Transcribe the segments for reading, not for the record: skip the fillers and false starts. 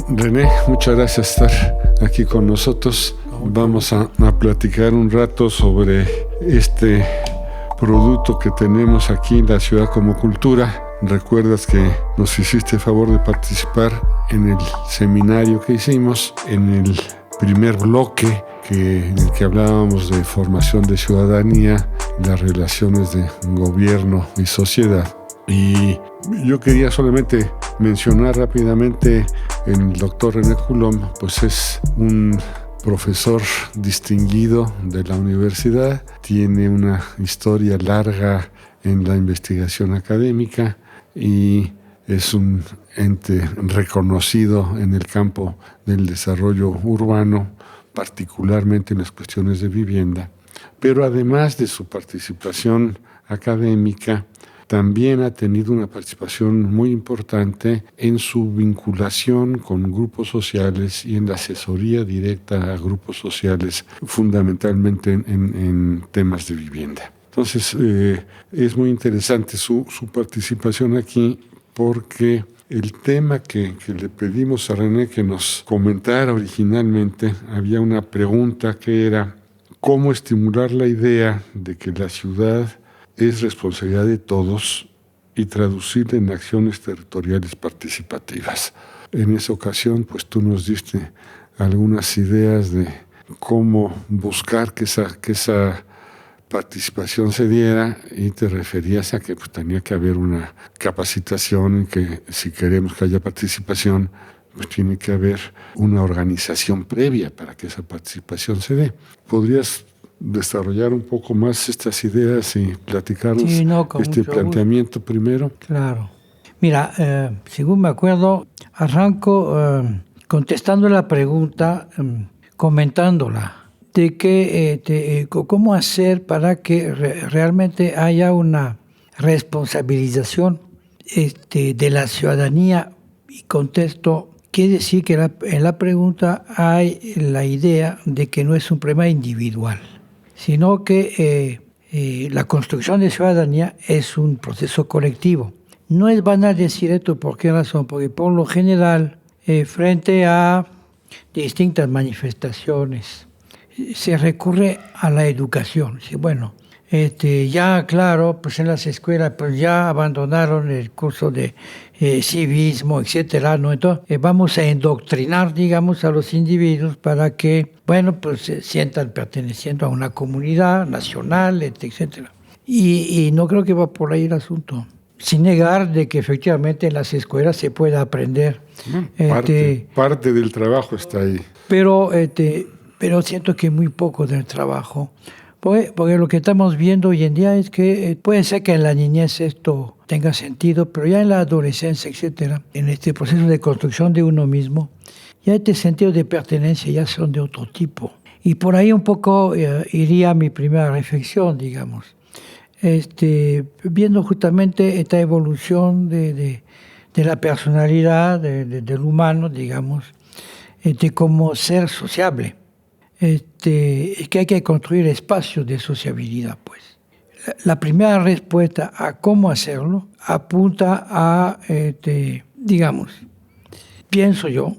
René, muchas gracias por estar aquí con nosotros. Vamos a platicar un rato sobre este producto que tenemos aquí en la ciudad como cultura. Recuerdas que nos hiciste el favor de participar en el seminario que hicimos, en el primer bloque en el que hablábamos de formación de ciudadanía, las relaciones de gobierno y sociedad. Y yo quería solamente mencionar rápidamente el doctor René Coulomb, pues es un profesor distinguido de la universidad, tiene una historia larga en la investigación académica y es un ente reconocido en el campo del desarrollo urbano, particularmente en las cuestiones de vivienda. Pero además de su participación académica, también ha tenido una participación muy importante en su vinculación con grupos sociales y en la asesoría directa a grupos sociales, fundamentalmente en temas de vivienda. Entonces, es muy interesante su participación aquí porque el tema que le pedimos a René que nos comentara originalmente, había una pregunta que era ¿cómo estimular la idea de que la ciudad es responsabilidad de todos y traducirla en acciones territoriales participativas? En esa ocasión, pues tú nos diste algunas ideas de cómo buscar que esa participación se diera y te referías a que pues, tenía que haber una capacitación y que si queremos que haya participación, pues tiene que haber una organización previa para que esa participación se dé. ¿Podrías desarrollar un poco más estas ideas y platicarnos este planteamiento primero? Claro. Mira, según me acuerdo, arranco contestando la pregunta, comentándola, de que cómo hacer para que realmente haya una responsabilización de la ciudadanía. Y contesto, quiere decir que en la pregunta hay la idea de que no es un problema individual, sino que la construcción de ciudadanía es un proceso colectivo. No es banal decir esto, ¿por qué razón? Porque por lo general, frente a distintas manifestaciones, se recurre a la educación. Sí, bueno, ya claro, pues en las escuelas pues ya abandonaron el curso de civismo, etcétera, ¿no? Entonces vamos a endoctrinar, digamos, a los individuos para que, bueno, pues se sientan perteneciendo a una comunidad nacional, etcétera. Y no creo que va por ahí el asunto. Sin negar de que efectivamente en las escuelas se pueda aprender. Parte del trabajo está ahí. Pero siento que muy poco del trabajo. Porque lo que estamos viendo hoy en día es que puede ser que en la niñez esto tenga sentido, pero ya en la adolescencia, etcétera, en este proceso de construcción de uno mismo, ya este sentido de pertenencia ya son de otro tipo. Y por ahí un poco iría mi primera reflexión, digamos. Viendo justamente esta evolución de la personalidad del humano, digamos, como ser sociable. Es que hay que construir espacios de sociabilidad, pues. La primera respuesta a cómo hacerlo apunta a, digamos, pienso yo,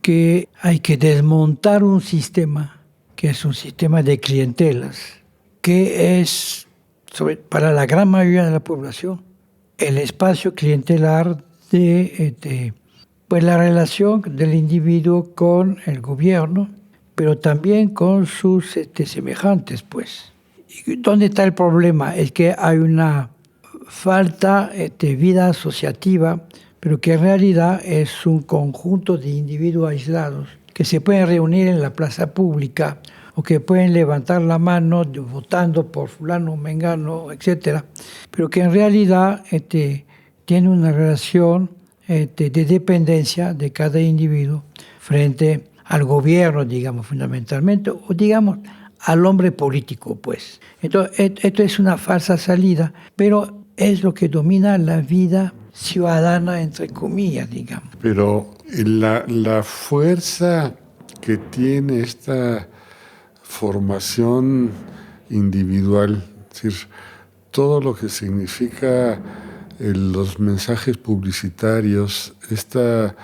que hay que desmontar un sistema que es un sistema de clientelas, que es, para la gran mayoría de la población, el espacio clientelar de pues la relación del individuo con el gobierno, pero también con sus semejantes, pues. ¿Dónde está el problema? Es que hay una falta de vida asociativa, pero que en realidad es un conjunto de individuos aislados que se pueden reunir en la plaza pública o que pueden levantar la mano votando por fulano, mengano, etcétera, pero que en realidad tiene una relación de dependencia de cada individuo frente al gobierno, digamos, fundamentalmente, o digamos, al hombre político, pues. Entonces, esto es una falsa salida, pero es lo que domina la vida ciudadana, entre comillas, digamos. Pero la fuerza que tiene esta formación individual, es decir, todo lo que significa los mensajes publicitarios, esta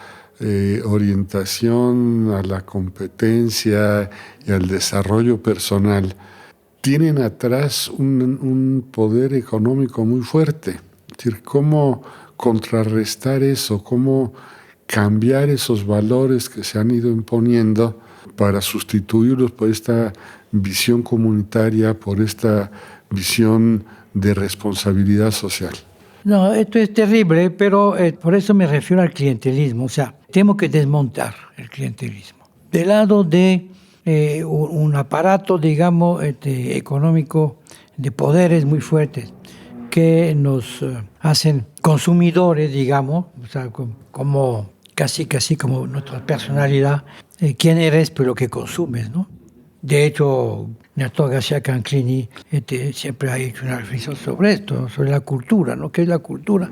orientación a la competencia y al desarrollo personal, tienen atrás un poder económico muy fuerte. Es decir, cómo contrarrestar eso, cómo cambiar esos valores que se han ido imponiendo para sustituirlos por esta visión comunitaria, por esta visión de responsabilidad social. No, esto es terrible, pero por eso me refiero al clientelismo. O sea, tenemos que desmontar el clientelismo. Del lado de un aparato, digamos, económico de poderes muy fuertes que nos hacen consumidores, digamos, o sea, como casi como nuestra personalidad, quién eres, pero lo que consumes, ¿no? De hecho, Néstor García Canclini siempre ha hecho una reflexión sobre esto, sobre la cultura, ¿no? ¿Qué es la cultura?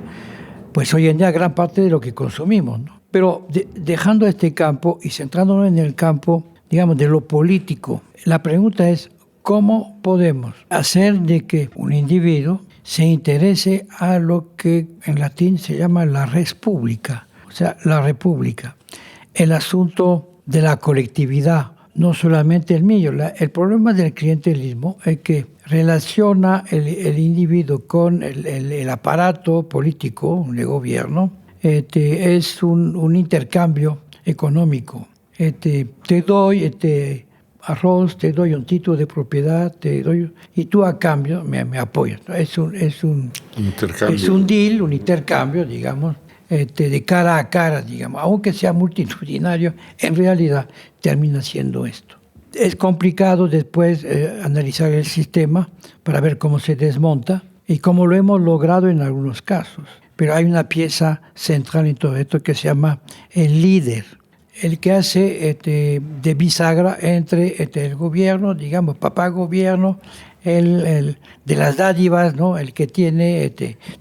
Pues hoy en día gran parte de lo que consumimos, ¿no? Pero dejando este campo y centrándonos en el campo, digamos, de lo político, la pregunta es, ¿cómo podemos hacer de que un individuo se interese a lo que en latín se llama la res publica, o sea, la república, el asunto de la colectividad, no solamente el mío? El problema del clientelismo es que relaciona el individuo con el aparato político de gobierno. Es un intercambio económico. Te doy arroz, te doy un título de propiedad, y tú a cambio me apoyas. Es un deal, un intercambio, digamos, de cara a cara, digamos, aunque sea multitudinario, en realidad termina siendo esto. Es complicado después analizar el sistema para ver cómo se desmonta y cómo lo hemos logrado en algunos casos. Pero hay una pieza central en todo esto que se llama el líder, el que hace de bisagra entre el gobierno, digamos, papá gobierno, el de las dádivas, ¿no? El que tiene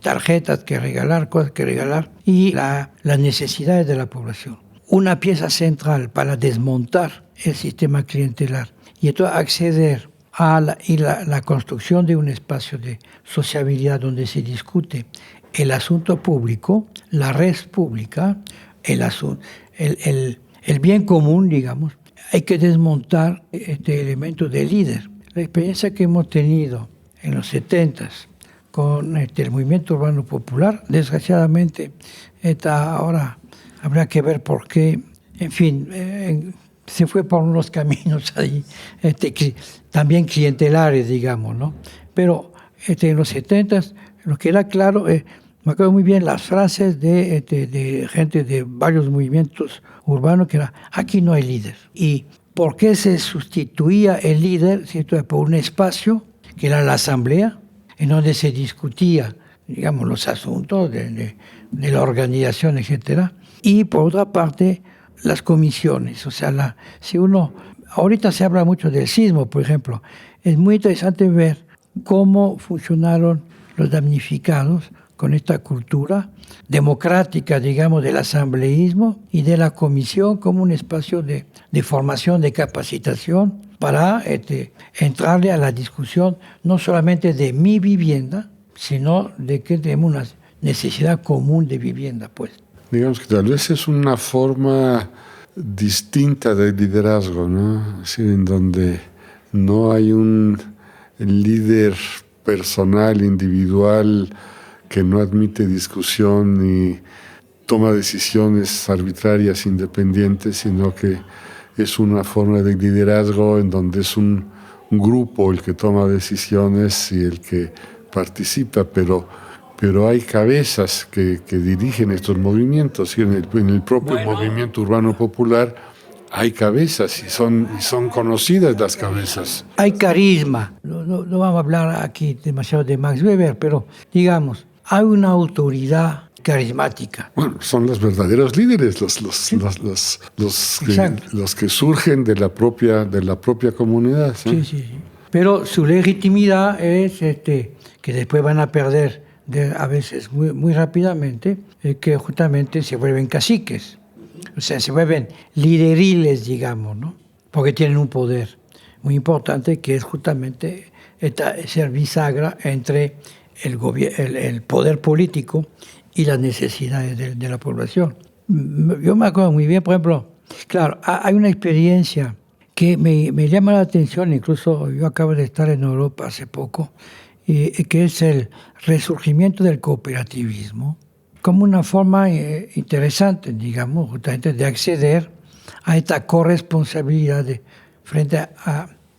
tarjetas que regalar, cosas que regalar, y las necesidades de la población. Una pieza central para desmontar el sistema clientelar y entonces acceder a la construcción de un espacio de sociabilidad donde se discute el asunto público, la res pública, el bien común, digamos. Hay que desmontar este elemento de líder. La experiencia que hemos tenido en los 70s con el movimiento urbano popular, desgraciadamente, ahora habrá que ver por qué, en fin, se fue por unos caminos ahí, también clientelares, digamos, ¿no? Pero en los 70s, lo que era claro, me acuerdo muy bien las frases de gente de varios movimientos urbanos, que era, aquí no hay líder. ¿Y por qué se sustituía el líder, ¿cierto?, por un espacio, que era la asamblea, en donde se discutía, digamos, los asuntos de la organización, etcétera? Y por otra parte, las comisiones. O sea, ahorita se habla mucho del sismo, por ejemplo. Es muy interesante ver cómo funcionaron los damnificados con esta cultura democrática, digamos, del asambleísmo y de la comisión como un espacio de formación, de capacitación para entrarle a la discusión no solamente de mi vivienda, sino de que tenemos una necesidad común de vivienda, pues. Digamos que tal vez es una forma distinta de liderazgo, ¿no? Así, en donde no hay un líder personal, individual, que no admite discusión ni toma decisiones arbitrarias, independientes, sino que es una forma de liderazgo en donde es un grupo el que toma decisiones y el que participa, pero hay cabezas que dirigen estos movimientos, y en el propio movimiento urbano popular hay cabezas y son conocidas las cabezas. Hay carisma. No vamos a hablar aquí demasiado de Max Weber, pero digamos, hay una autoridad carismática. Bueno, son los verdaderos líderes, los que surgen de la propia comunidad, ¿sí? Sí. Pero su legitimidad es que después van a perder a veces muy, muy rápidamente, que justamente se vuelven caciques. O sea, se vuelven lideriles, digamos, ¿no? Porque tienen un poder muy importante, que es justamente ser bisagra entre el poder político y las necesidades de la población. yo me acuerdo muy bien, por ejemplo, claro, hay una experiencia que me llama la atención, incluso yo acabo de estar en Europa hace poco, que es el resurgimiento del cooperativismo, como una forma interesante, digamos, justamente de acceder a esta corresponsabilidad frente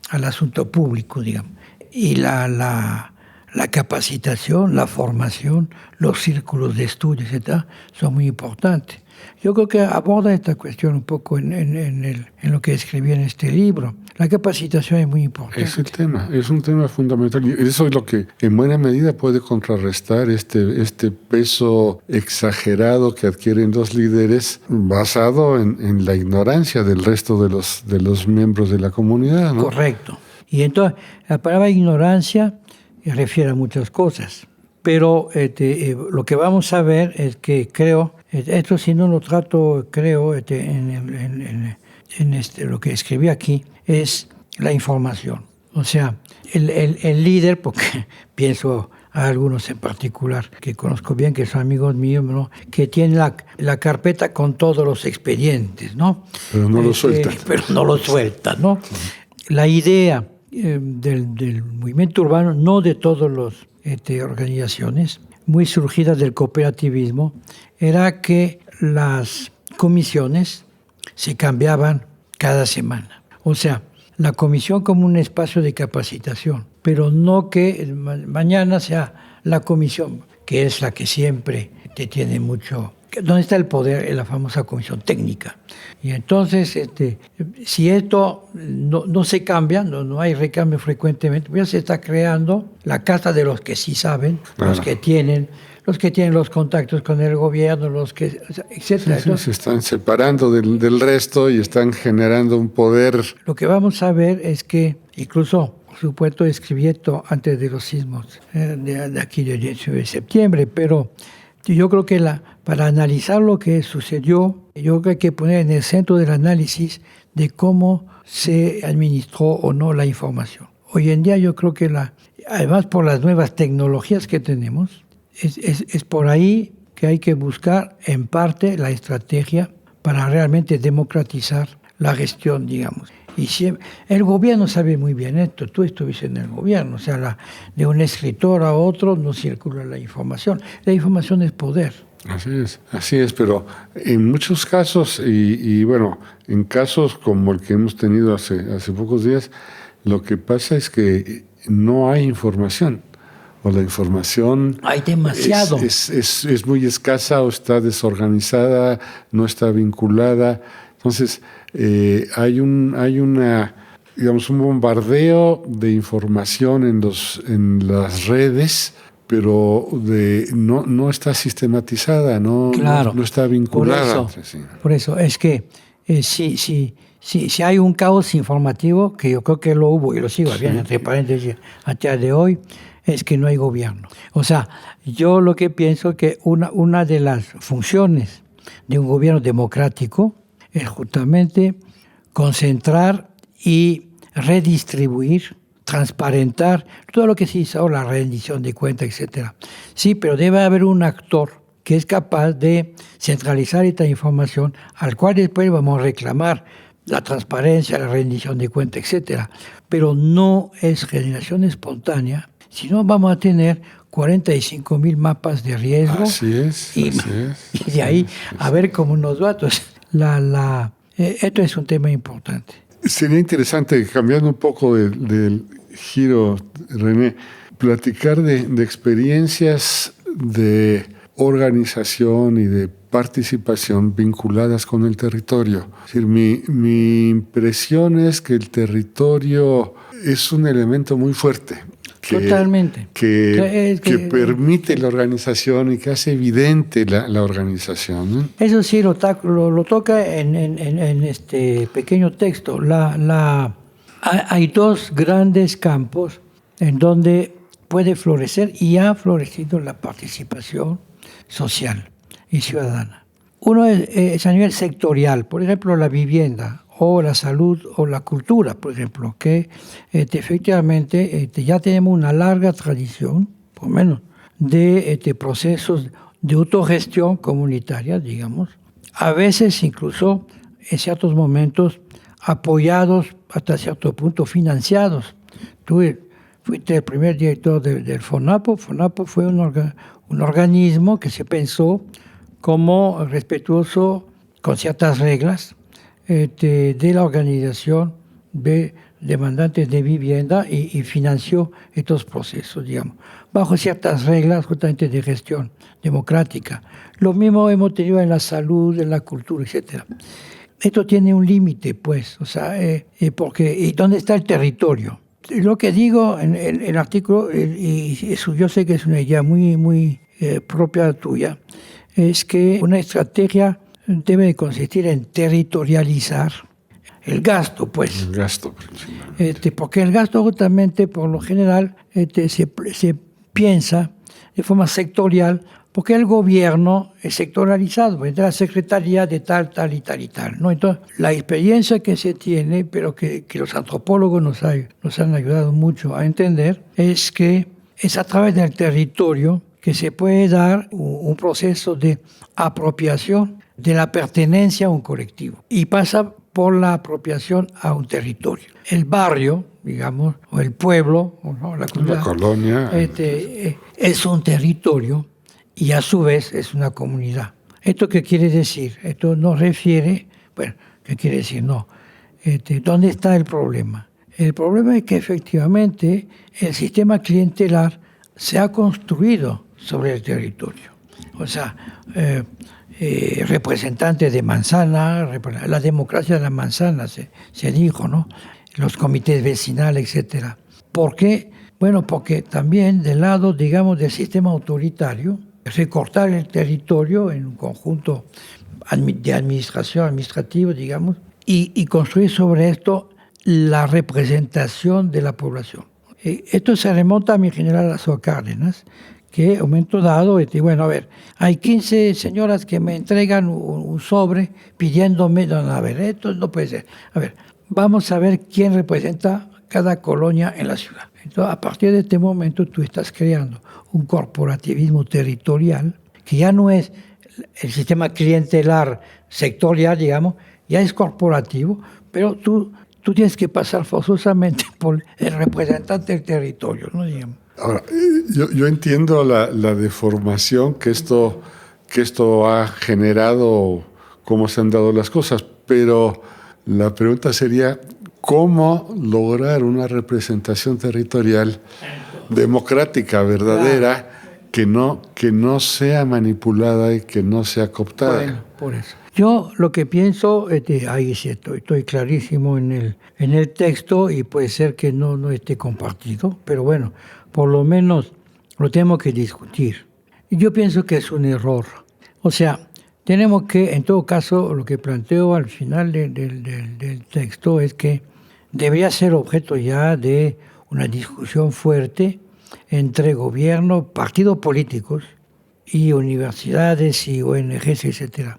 al asunto público, digamos. Y la capacitación, la formación, los círculos de estudio, etc., son muy importantes. Yo creo que aborda esta cuestión un poco en lo que escribí en este libro. La capacitación es muy importante. Es un tema fundamental. Y eso es lo que en buena medida puede contrarrestar este peso exagerado que adquieren los líderes basado en la ignorancia del resto de los miembros de la comunidad, ¿no? Correcto. Y entonces, la palabra ignorancia refiere a muchas cosas. Pero lo que vamos a ver es que creo, esto si no lo trato, creo, en lo que escribí aquí, es la información. O sea, el líder, porque pienso a algunos en particular que conozco bien, que son amigos míos, ¿no?, que tienen la carpeta con todos los expedientes, ¿no? Pero no lo sueltan. Pero no lo sueltan, ¿no? La idea del movimiento urbano, no de todas las organizaciones, muy surgidas del cooperativismo, era que las comisiones se cambiaban cada semana. O sea, la comisión como un espacio de capacitación, pero no que mañana sea la comisión, que es la que siempre te tiene mucho... ¿Dónde está el poder? En la famosa comisión técnica. Y entonces, si esto no se cambia, no hay recambio frecuentemente, pues ya se está creando la casa de los que sí saben, claro, los que tienen los contactos con el gobierno, etcétera. Sí, se están separando del resto y están generando un poder. Lo que vamos a ver es que, incluso, por supuesto, escribí esto antes de los sismos de aquí del 18 de septiembre, pero yo creo que para analizar lo que sucedió, yo creo que hay que poner en el centro del análisis de cómo se administró o no la información. Hoy en día yo creo que además por las nuevas tecnologías que tenemos, es por ahí que hay que buscar en parte la estrategia para realmente democratizar la gestión, digamos. Y el gobierno sabe muy bien esto, tú estuviste en el gobierno, o sea, de un escritor a otro no circula la información es poder. Así es, pero en muchos casos, y bueno, en casos como el que hemos tenido hace pocos días, lo que pasa es que no hay información, o la información hay demasiado. Es muy escasa o está desorganizada, no está vinculada. Entonces, hay un bombardeo de información en las redes, pero no está sistematizada, claro, no está vinculada. Por eso es que si hay un caos informativo, que yo creo que lo hubo y lo sigo habiendo, entre paréntesis, hasta de hoy, es que no hay gobierno. O sea, yo lo que pienso que una de las funciones de un gobierno democrático es justamente concentrar y redistribuir, transparentar todo lo que se hizo, la rendición de cuentas, etcétera. Sí, pero debe haber un actor que es capaz de centralizar esta información, al cual después vamos a reclamar la transparencia, la rendición de cuentas, etcétera. Pero no es generación espontánea, sino vamos a tener 45,000 mapas de riesgo. Así es. Y de ahí a ver cómo nos va. Entonces, esto es un tema importante. Sería interesante, cambiando un poco del giro, René, platicar de experiencias de organización y de participación vinculadas con el territorio. Es decir, mi impresión es que el territorio es un elemento muy fuerte. Totalmente. Que permite la organización y que hace evidente la organización, ¿no? Eso sí lo toca en este pequeño texto. Hay dos grandes campos en donde puede florecer y ha florecido la participación social y ciudadana. Uno es a nivel sectorial, por ejemplo, la vivienda, o la salud o la cultura, por ejemplo, que efectivamente ya tenemos una larga tradición, por lo menos, de procesos de autogestión comunitaria, digamos, a veces incluso en ciertos momentos apoyados, hasta cierto punto financiados. Tú fuiste el primer director del FONAPO. FONAPO fue un organismo que se pensó como respetuoso con ciertas reglas de la organización de demandantes de vivienda y financió estos procesos, digamos, bajo ciertas reglas justamente de gestión democrática. Lo mismo hemos tenido en la salud, en la cultura, etc. Esto tiene un límite, pues, o sea, porque ¿y dónde está el territorio? Lo que digo en el artículo, y eso yo sé que es una idea muy propia tuya, es que una estrategia debe consistir en territorializar el gasto, pues. El gasto, principalmente. Porque el gasto justamente, por lo general, se piensa de forma sectorial, porque el gobierno es sectoralizado, entre la secretaría de tal, tal y tal y tal, ¿no? Entonces, la experiencia que se tiene, pero que los antropólogos nos han ayudado mucho a entender, es que es a través del territorio que se puede dar un proceso de apropiación de la pertenencia a un colectivo. Y pasa por la apropiación a un territorio. El barrio, digamos, o el pueblo, ¿no? La colonia, es un territorio y a su vez es una comunidad. ¿Esto qué quiere decir? Esto nos refiere, bueno, ¿qué quiere decir? No. ¿Dónde está el problema? El problema es que efectivamente el sistema clientelar se ha construido sobre el territorio. O sea, representantes de manzana, la democracia de la manzana se dijo, ¿no? Los comités vecinales, etc. ¿Por qué? Bueno, porque también del lado, digamos, del sistema autoritario, recortar el territorio en un conjunto de administrativo, digamos, y construir sobre esto la representación de la población. Esto se remonta a mi general Lázaro Cárdenas, que en un momento dado, bueno, a ver, hay 15 señoras que me entregan un sobre pidiéndome, no, a ver, esto no puede ser. A ver, vamos a ver quién representa cada colonia en la ciudad. Entonces, a partir de este momento, tú estás creando un corporativismo territorial que ya no es el sistema clientelar sectorial, digamos, ya es corporativo, pero tú tienes que pasar forzosamente por el representante del territorio, ¿no? Digamos. Ahora, yo entiendo la deformación que esto ha generado, cómo se han dado las cosas, pero la pregunta sería, ¿cómo lograr una representación territorial democrática, verdadera, claro, que no sea manipulada y que no sea cooptada? Bueno, por eso. Yo lo que pienso, ahí sí estoy clarísimo en el texto y puede ser que no esté compartido, pero bueno, por lo menos lo tenemos que discutir. Y yo pienso que es un error. O sea, tenemos que, en todo caso, lo que planteo al final del texto es que debería ser objeto ya de una discusión fuerte entre gobierno, partidos políticos y universidades y ONGs, etc.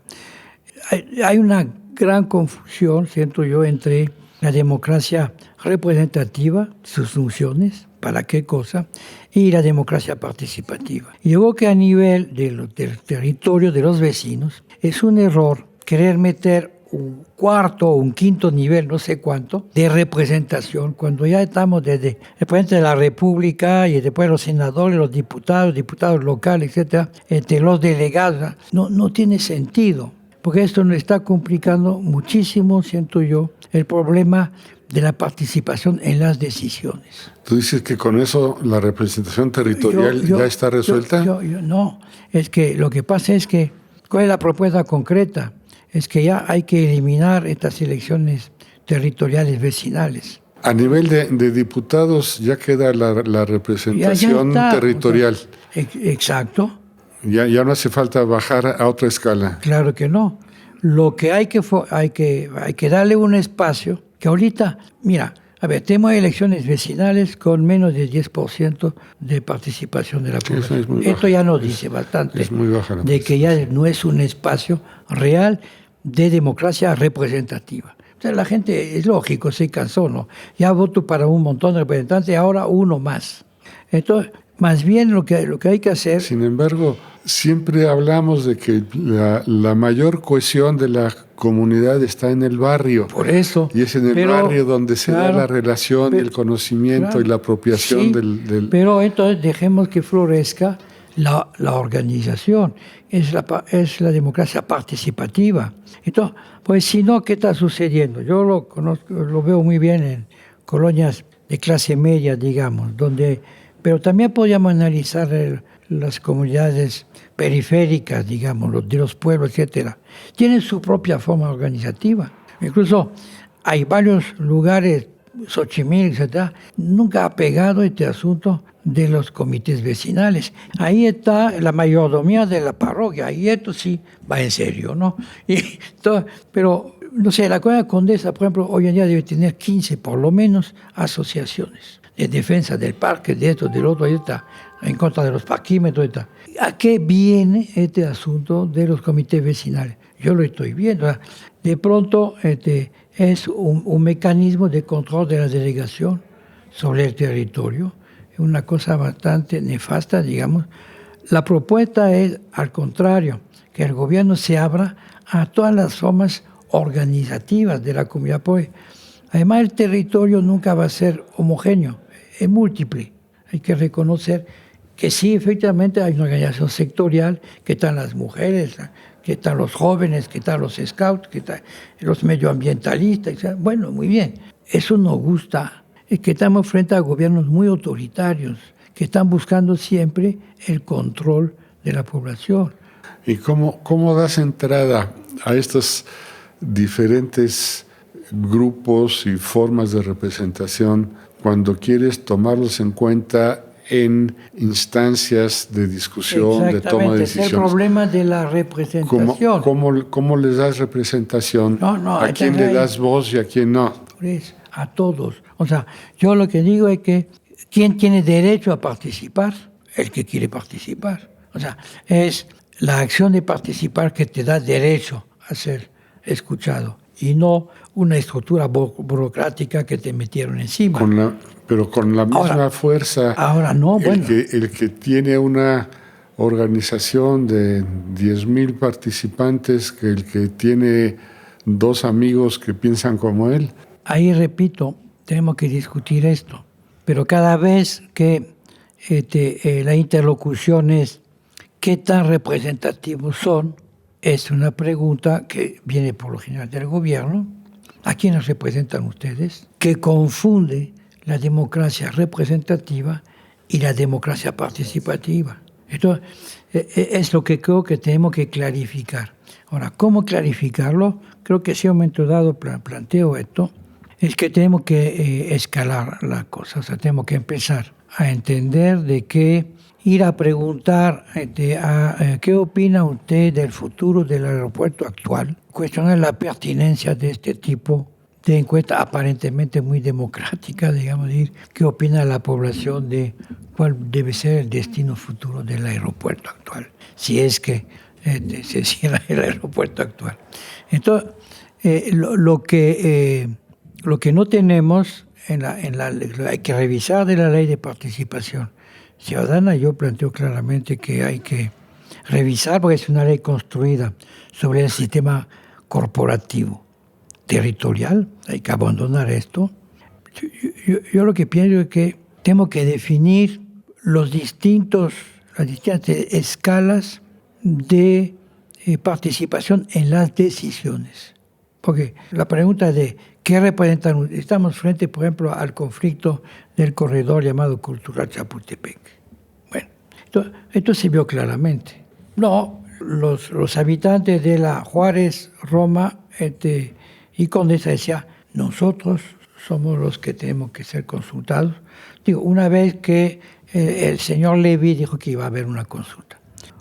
Hay una gran confusión, siento yo, entre la democracia representativa, sus funciones, para qué cosa, y la democracia participativa. Y yo creo que a nivel del territorio de los vecinos es un error querer meter un cuarto o un quinto nivel, no sé cuánto, de representación, cuando ya estamos desde el presidente de la República y después los senadores, los diputados locales, etcétera, los delegados. No tiene sentido, porque esto nos está complicando muchísimo, siento yo, el problema de la participación en las decisiones. ¿Tú dices que con eso la representación territorial ya está resuelta? No, es que lo que pasa es que, ¿cuál es la propuesta concreta? Es que ya hay que eliminar estas elecciones territoriales vecinales. A nivel de diputados ya queda la representación ya territorial. O sea, exacto. Ya no hace falta bajar a otra escala. Claro que no. Lo que hay que darle un espacio, que ahorita, mira, a ver, tenemos elecciones vecinales con menos del 10% de participación de la población. Esto ya nos dice bastante es muy baja de que ya no es un espacio real de democracia representativa. O sea, la gente, es lógico, se cansó, ¿no? Ya voto para un montón de representantes, ahora uno más. Entonces, Más bien lo que hay que hacer... Sin embargo, siempre hablamos de que la mayor cohesión de la comunidad está en el barrio. Por eso. Y es en el barrio donde se da la relación, el conocimiento y la apropiación sí, del... Pero entonces dejemos que florezca la organización. Es la democracia participativa. Entonces, pues si no, ¿qué está sucediendo? Yo lo conozco, lo veo muy bien en colonias de clase media, digamos, pero también podríamos analizar las comunidades periféricas, digamos, de los pueblos, etcétera. Tienen su propia forma organizativa. Incluso hay varios lugares, Xochimilco, etcétera, nunca ha pegado este asunto de los comités vecinales. Ahí está la mayordomía de la parroquia, y esto sí va en serio, ¿no? Pero, no sé, la Colonia Condesa, por ejemplo, hoy en día debe tener 15, por lo menos, asociaciones de defensa del parque, de esto, del otro, ahí está, en contra de los parquímetros, está. ¿A qué viene este asunto de los comités vecinales? Yo lo estoy viendo. De pronto es un mecanismo de control de la delegación sobre el territorio, es una cosa bastante nefasta, digamos. La propuesta es, al contrario, que el gobierno se abra a todas las formas organizativas de la comunidad. Pues, además, el territorio nunca va a ser homogéneo, es múltiple. Hay que reconocer que sí, efectivamente, hay una organización sectorial, que están las mujeres, que están los jóvenes, que están los scouts, que están los medioambientalistas. Bueno, muy bien. Eso nos gusta. Es que estamos frente a gobiernos muy autoritarios, que están buscando siempre el control de la población. ¿Y cómo das entrada a estos diferentes grupos y formas de representación cuando quieres tomarlos en cuenta en instancias de discusión, de toma de decisiones? Es el problema de la representación. ¿Cómo les das representación? ¿A quién le das voz y a quién no? Pues, a todos. O sea, yo lo que digo es que ¿quién tiene derecho a participar? El que quiere participar. O sea, es la acción de participar que te da derecho a ser escuchado y no una estructura burocrática que te metieron encima. Pero con la misma fuerza. Ahora no, bueno. El que tiene una organización de 10,000 participantes que el que tiene 2 amigos que piensan como él. Ahí repito, tenemos que discutir esto. Pero cada vez que la interlocución es ¿qué tan representativos son? Es una pregunta que viene por lo general del gobierno. ¿A quiénes representan ustedes? Que confunde la democracia representativa y la democracia participativa. Esto es lo que creo que tenemos que clarificar. Ahora, ¿cómo clarificarlo? Creo que si a un momento dado planteo esto, es que tenemos que escalar la cosa. O sea, tenemos que empezar a entender de que ir a preguntar ¿qué opina usted del futuro del aeropuerto actual? Cuestionar la pertinencia de este tipo de encuesta aparentemente muy democrática, digamos, decir qué opina la población de cuál debe ser el destino futuro del aeropuerto actual, si es que se cierra el aeropuerto actual. Entonces, lo que no tenemos hay que revisar de la ley de participación ciudadana. Yo planteo claramente que hay que revisar, porque es una ley construida sobre el sistema corporativo territorial. Hay que abandonar esto. Yo lo que pienso es que tenemos que definir las distintas escalas de participación en las decisiones. Porque la pregunta de ¿qué representan? Estamos frente, por ejemplo, al conflicto del corredor llamado Cultural Chapultepec. Bueno, esto se vio claramente. No, los habitantes de la Juárez, Roma y Condesa decían, nosotros somos los que tenemos que ser consultados. Digo, una vez que el señor Levy dijo que iba a haber una consulta.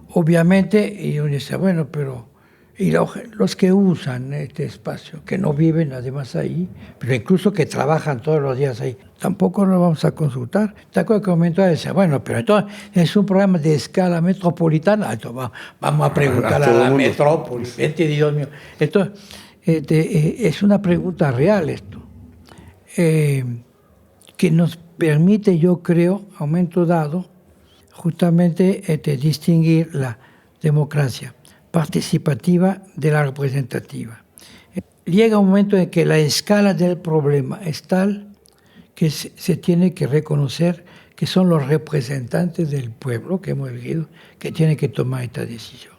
Obviamente, y uno dice, bueno, pero y los que usan este espacio, que no viven además ahí, pero incluso que trabajan todos los días ahí, tampoco lo vamos a consultar. ¿Te acuerdas que comentó? Decía, bueno, pero entonces es un programa de escala metropolitana. Entonces, vamos a preguntar a la metrópoli. Dios mío. Entonces, es una pregunta real esto, que nos permite, yo creo, a un momento dado, justamente distinguir la democracia participativa de la representativa. Llega un momento en que la escala del problema es tal que se tiene que reconocer que son los representantes del pueblo que hemos elegido que tienen que tomar esta decisión.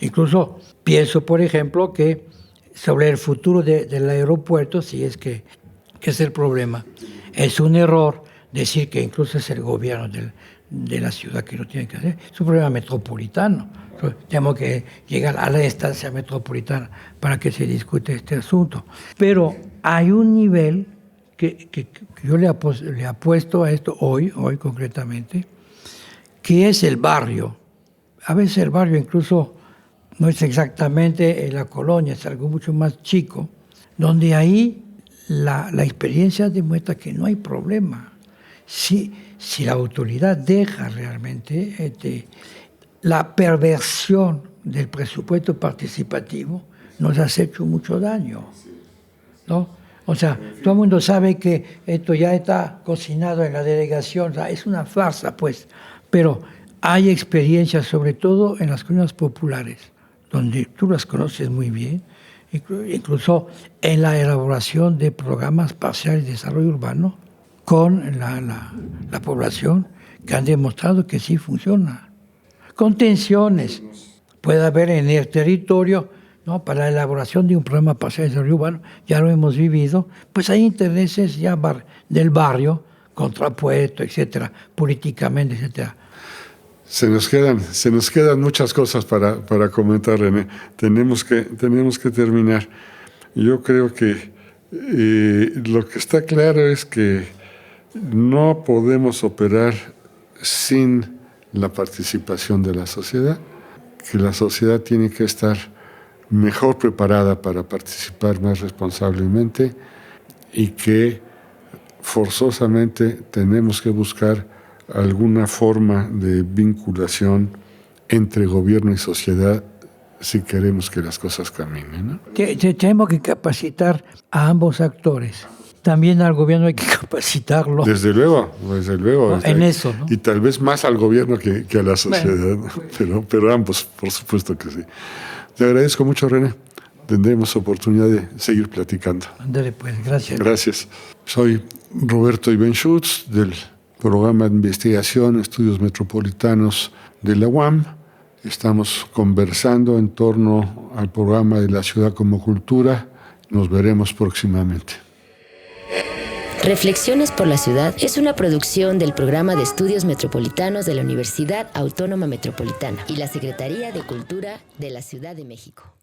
Incluso pienso, por ejemplo, que sobre el futuro del aeropuerto, si es que es el problema, es un error decir que incluso es el gobierno de la ciudad que lo tiene que hacer. Es un problema metropolitano. Tenemos que llegar a la instancia metropolitana para que se discute este asunto. Pero hay un nivel que yo le apuesto a esto hoy concretamente, que es el barrio. A veces el barrio incluso no es exactamente la colonia, es algo mucho más chico, donde ahí la experiencia demuestra que no hay problema. Si la autoridad deja realmente la perversión del presupuesto participativo nos ha hecho mucho daño, ¿no? O sea, todo el mundo sabe que esto ya está cocinado en la delegación, o sea, es una farsa, pues, pero hay experiencias, sobre todo en las colonias populares, donde tú las conoces muy bien, incluso en la elaboración de programas parciales de desarrollo urbano con la población, que han demostrado que sí funciona. Con tensiones puede haber en el territorio, ¿no? Para la elaboración de un programa parcial de desarrollo urbano, ya lo hemos vivido, pues hay intereses ya del barrio, contrapuesto, etcétera, políticamente, etcétera. Se nos quedan muchas cosas para comentar, René. Tenemos que terminar. Yo creo que lo que está claro es que no podemos operar sin la participación de la sociedad, que la sociedad tiene que estar mejor preparada para participar más responsablemente y que forzosamente tenemos que buscar alguna forma de vinculación entre gobierno y sociedad si queremos que las cosas caminen, ¿no? Tenemos que capacitar a ambos actores. También al gobierno hay que capacitarlo. Desde luego. ¿No? En eso, ¿no? Y tal vez más al gobierno que a la sociedad, ¿no? Pero ambos, por supuesto que sí. Te agradezco mucho, René. Tendremos oportunidad de seguir platicando. Ándale, pues, gracias. Gracias. Soy Roberto Ibenschutz del programa de investigación Estudios Metropolitanos de la UAM. Estamos conversando en torno al programa de la ciudad como cultura. Nos veremos próximamente. Reflexiones por la Ciudad es una producción del Programa de Estudios Metropolitanos de la Universidad Autónoma Metropolitana y la Secretaría de Cultura de la Ciudad de México.